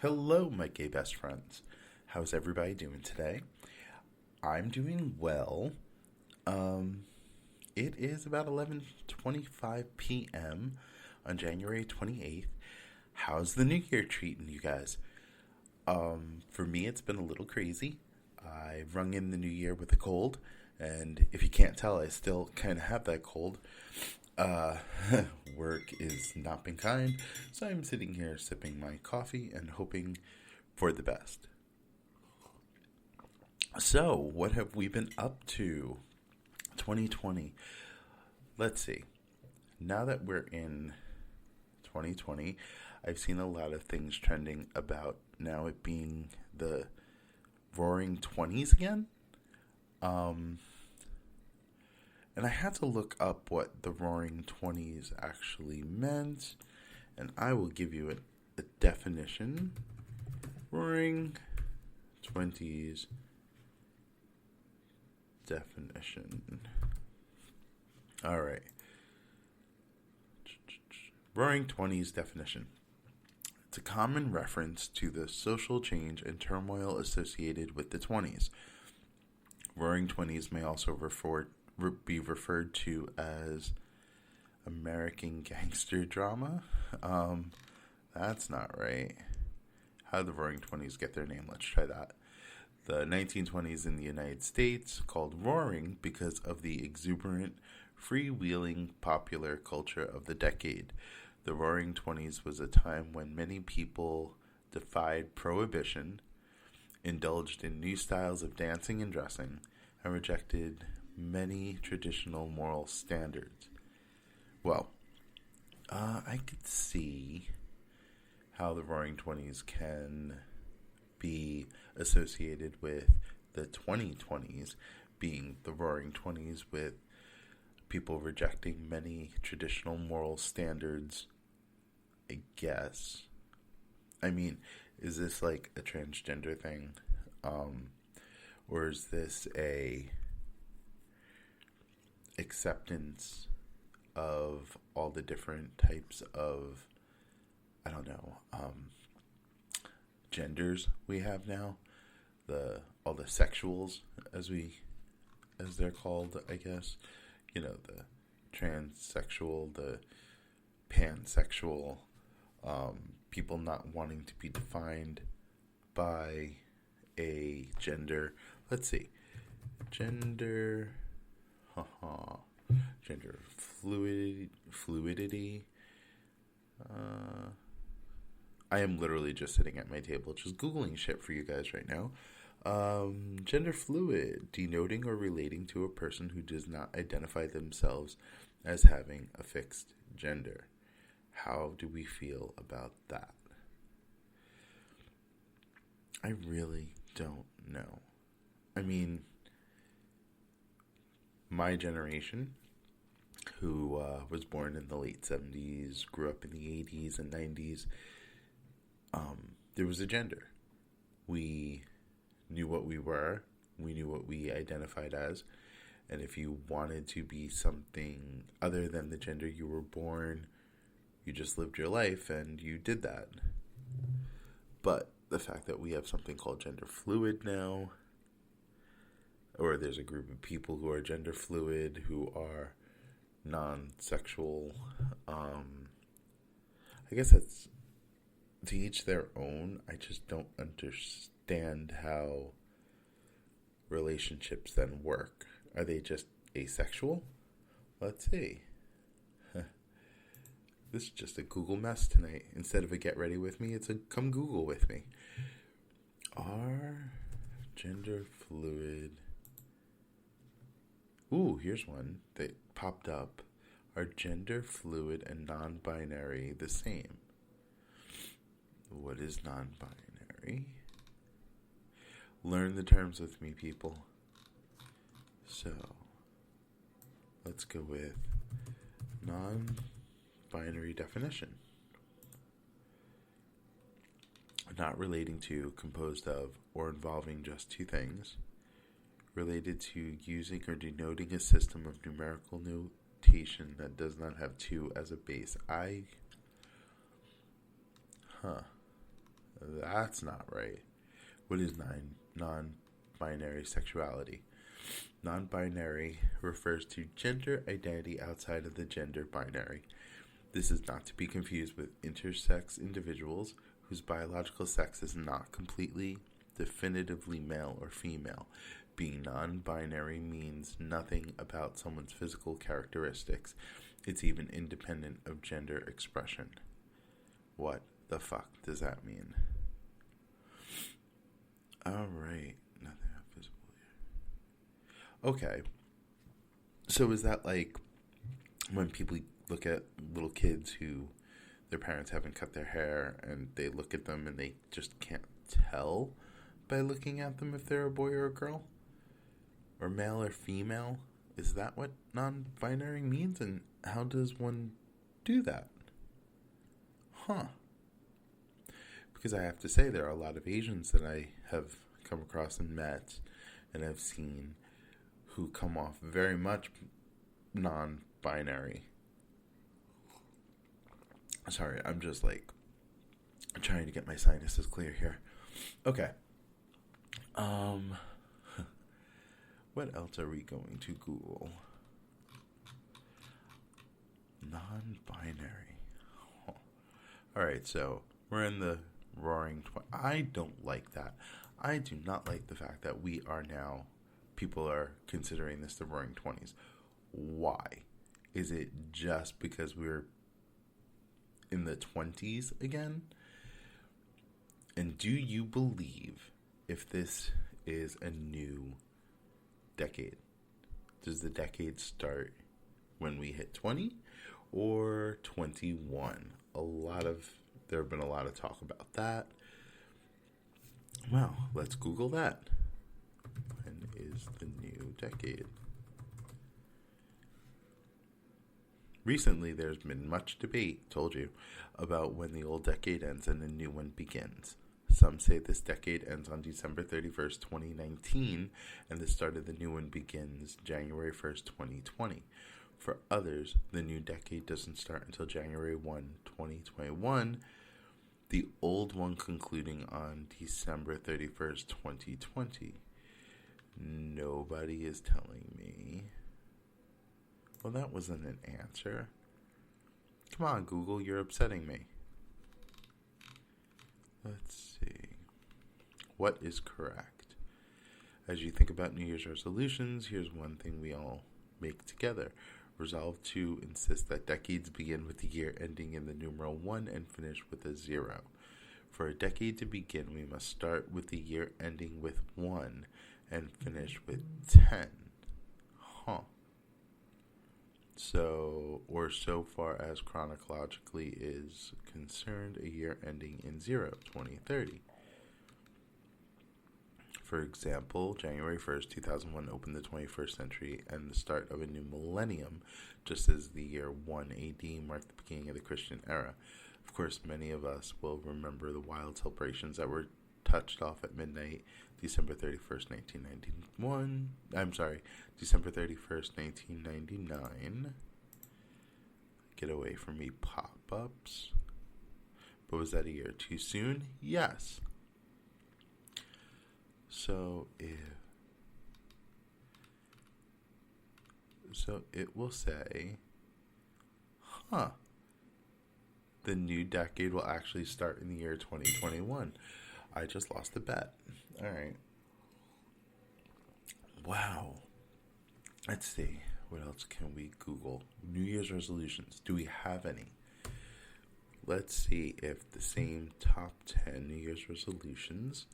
Hello, my gay best friends. How's everybody doing today? I'm doing well. It is about 11:25 p.m. on January 28th. How's the new year treating you guys? For me, it's been a little crazy. I've rung in the new year with a cold, and if you can't tell, I still kind of have that cold. Uh, Work is not been kind, so I'm sitting here sipping my coffee and hoping for the best. So, what have we been up to? 2020. Let's see. Now that we're in 2020, I've seen a lot of things trending about now it being the roaring 20s again. And I had to look up what the roaring 20s actually meant, and I will give you a definition. Roaring 20s definition. All right. Roaring 20s definition. It's a common reference to the social change and turmoil associated with the 20s. Roaring 20s may also be referred to as American gangster drama. That's not right. How did the Roaring 20s get their name? Let's try that. The 1920s in the United States, called roaring because of the exuberant, freewheeling popular culture of the decade. The Roaring 20s was a time when many people defied prohibition, indulged in new styles of dancing and dressing, and rejected many traditional moral standards. Well, I could see how the Roaring 20s can be associated with the 2020s being the Roaring 20s, with people rejecting many traditional moral standards, I guess. I mean, is this like a transgender thing? Or is this a acceptance of all the different types of, I don't know, genders we have now, all the sexuals as they're called, I guess, the transsexual, the pansexual, people not wanting to be defined by a gender. Let's see, gender fluidity. I am literally just sitting at my table, just Googling shit for you guys right now. Gender fluid, denoting or relating to a person who does not identify themselves as having a fixed gender. How do we feel about that? I really don't know. I mean, my generation, who was born in the late 70s, grew up in the 80s and 90s, there was a gender. We knew what we were. We knew what we identified as. And if you wanted to be something other than the gender you were born, you just lived your life and you did that. But the fact that we have something called gender fluid now, or there's a group of people who are gender fluid, who are non-sexual, I guess that's to each their own. I just don't understand how relationships then work. Are they just asexual? Let's see. This is just a Google mess tonight. Instead of a get ready with me, it's a come Google with me. Are gender fluid... Ooh, here's one that popped up. Are gender fluid and non-binary the same? What is non-binary? Learn the terms with me, people. So, let's go with non-binary definition. Not relating to, composed of, or involving just two things. Related to using or denoting a system of numerical notation that does not have two as a base. that's not right. What is non-binary sexuality? Non-binary refers to gender identity outside of the gender binary. This is not to be confused with intersex individuals whose biological sex is not completely, definitively male or female. Being non-binary means nothing about someone's physical characteristics. It's even independent of gender expression. What the fuck does that mean? Alright, nothing visible here. Okay, so is that like when people look at little kids who their parents haven't cut their hair and they look at them and they just can't tell by looking at them if they're a boy or a girl? Or male or female? Is that what non-binary means? And how does one do that? Because I have to say there are a lot of Asians that I have come across and met and have seen who come off very much non-binary. Sorry, I'm just like trying to get my sinuses clear here. Okay. What else are we going to Google? Non-binary. Alright, so we're in the roaring I don't like that. I do not like the fact that we are now, people are considering this the roaring 20s. Why? Is it just because we're in the 20s again? And do you believe if this is a new decade? Does the decade start when we hit 20 or 21? There have been a lot of talk about that. Well, let's Google that. When is the new decade? Recently, there's been much debate, told you, about when the old decade ends and the new one begins. Some say this decade ends on December 31st, 2019, and the start of the new one begins January 1st, 2020. For others, the new decade doesn't start until January 1, 2021, the old one concluding on December 31st, 2020. Nobody is telling me. Well, that wasn't an answer. Come on, Google, you're upsetting me. Let's see. What is correct? As you think about New Year's resolutions, here's one thing we all make together. Resolve to insist that decades begin with the year ending in the numeral 1 and finish with a 0. For a decade to begin, we must start with the year ending with 1 and finish with 10. So far as chronologically is concerned, a year ending in 0, 2030. For example, January 1st, 2001 opened the 21st century and the start of a new millennium, just as the year 1 AD marked the beginning of the Christian era. Of course, many of us will remember the wild celebrations that were touched off at midnight, December 31st, 1991. December 31st, 1999. Get away from me, pop-ups. But was that a year too soon? Yes. So it will say, the new decade will actually start in the year 2021. I just lost a bet. All right. Wow. Let's see. What else can we Google? New Year's resolutions. Do we have any? Let's see if the same top 10 New Year's resolutions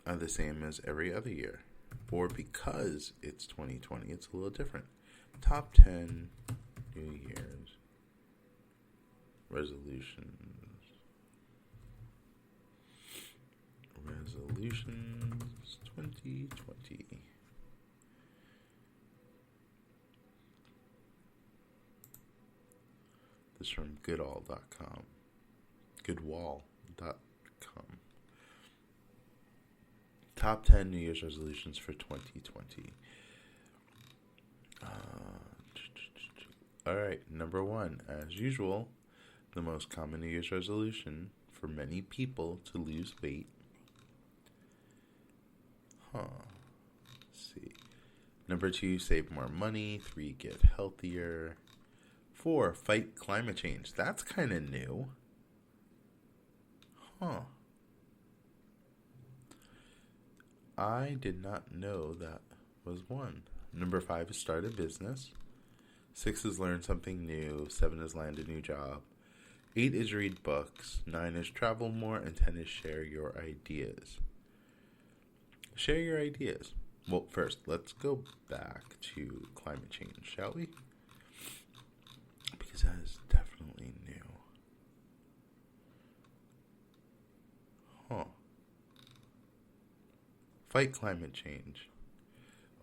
are the same as every other year. Or because it's 2020, it's a little different. Top 10 New Year's resolutions. Resolutions 2020. This is from goodall.com. Goodwall.com. Top 10 New Year's resolutions for 2020. Alright, number 1. As usual, the most common New Year's resolution for many people to lose weight. Let's see. Number 2, save more money. 3, get healthier. 4, fight climate change. That's kind of new. I did not know that was one. Number 5 is start a business. 6 is learn something new. 7 is land a new job. 8 is read books. 9 is travel more. And 10 is share your ideas. Share your ideas. Well, first, let's go back to climate change, shall we? Because that is definitely new. Fight climate change.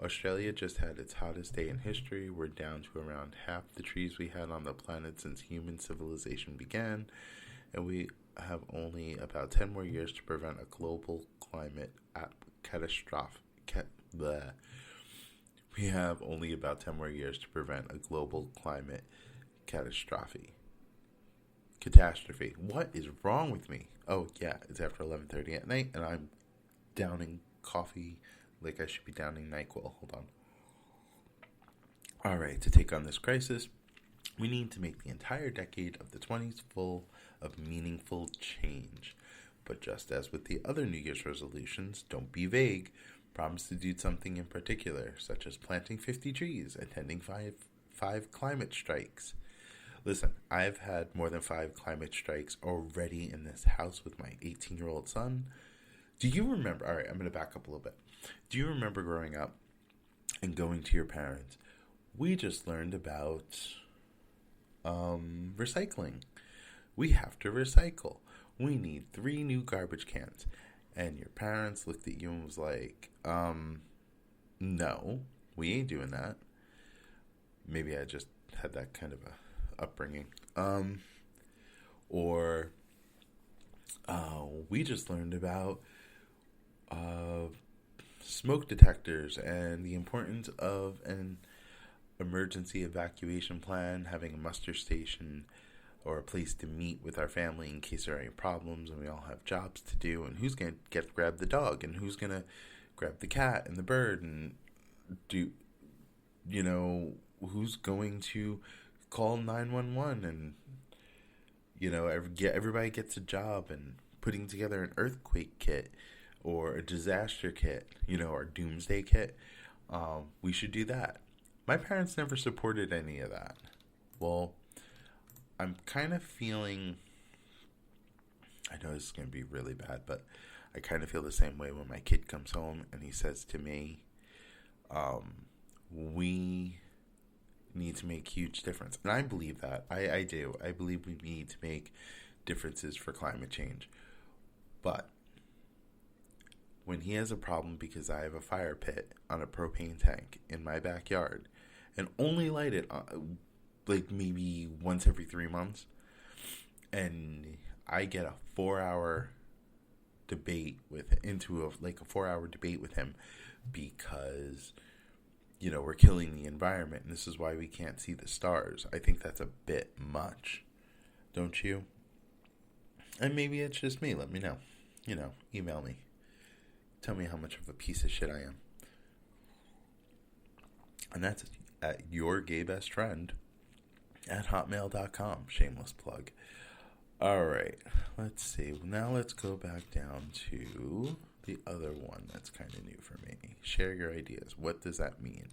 Australia just had its hottest day in history. We're down to around half the trees we had on the planet since human civilization began, and we have only about 10 more years to prevent a global climate catastrophe. We have only about 10 more years to prevent a global climate catastrophe. What is wrong with me? Oh, yeah, it's after 11:30 at night, and I'm downing coffee like I should be downing NyQuil. Hold on. All right, to take on this crisis, we need to make the entire decade of the 20s full of meaningful change. But just as with the other New Year's resolutions, don't be vague. Promise to do something in particular, such as planting 50 trees, attending five climate strikes. Listen, I've had more than 5 climate strikes already in this house with my 18-year-old son. Do you remember? All right, I'm going to back up a little bit. Do you remember growing up and going to your parents? We just learned about recycling. We have to recycle. We need 3 new garbage cans. And your parents looked at you and was like, no, we ain't doing that. Maybe I just had that kind of a upbringing. We just learned about smoke detectors and the importance of an emergency evacuation plan, having a muster station or a place to meet with our family in case there are any problems, and we all have jobs to do, and who's going to grab the dog, and who's going to grab the cat and the bird, and who's going to call 911, and everybody gets a job, and putting together an earthquake kit or a disaster kit, or doomsday kit. We should do that. My parents never supported any of that. Well, I'm kind of feeling, I know this is going to be really bad, but I kind of feel the same way when my kid comes home and he says to me, we need to make huge difference. And I believe that. I do. I believe we need to make differences for climate change. But when he has a problem because I have a fire pit on a propane tank in my backyard and only light it like maybe once every 3 months, and I get a 4-hour debate with him because we're killing the environment and this is why we can't see the stars. I think that's a bit much, don't you? And maybe it's just me. Let me know. Email me. Tell me how much of a piece of shit I am. And that's at YourGayBestFriend at hotmail.com. Shameless plug. All right. Let's see. Now let's go back down to the other one that's kind of new for me. Share your ideas. What does that mean?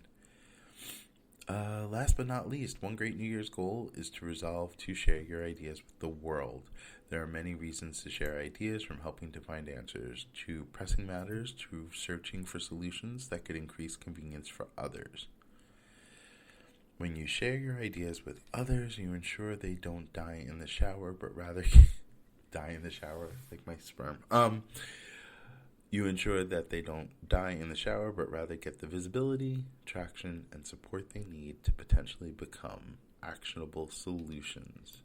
Last but not least, one great New Year's goal is to resolve to share your ideas with the world. There are many reasons to share ideas, from helping to find answers to pressing matters to searching for solutions that could increase convenience for others. When you share your ideas with others, you ensure they don't die in the shower, but rather die in the shower like my sperm. You ensure that they don't die in the shower, but rather get the visibility, traction, and support they need to potentially become actionable solutions.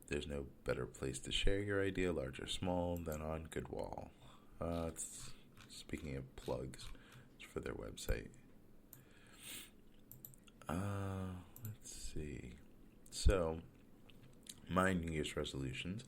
There's no better place to share your idea, large or small, than on Goodwall. Speaking of plugs, it's for their website. Let's see. So, my New Year's resolutions.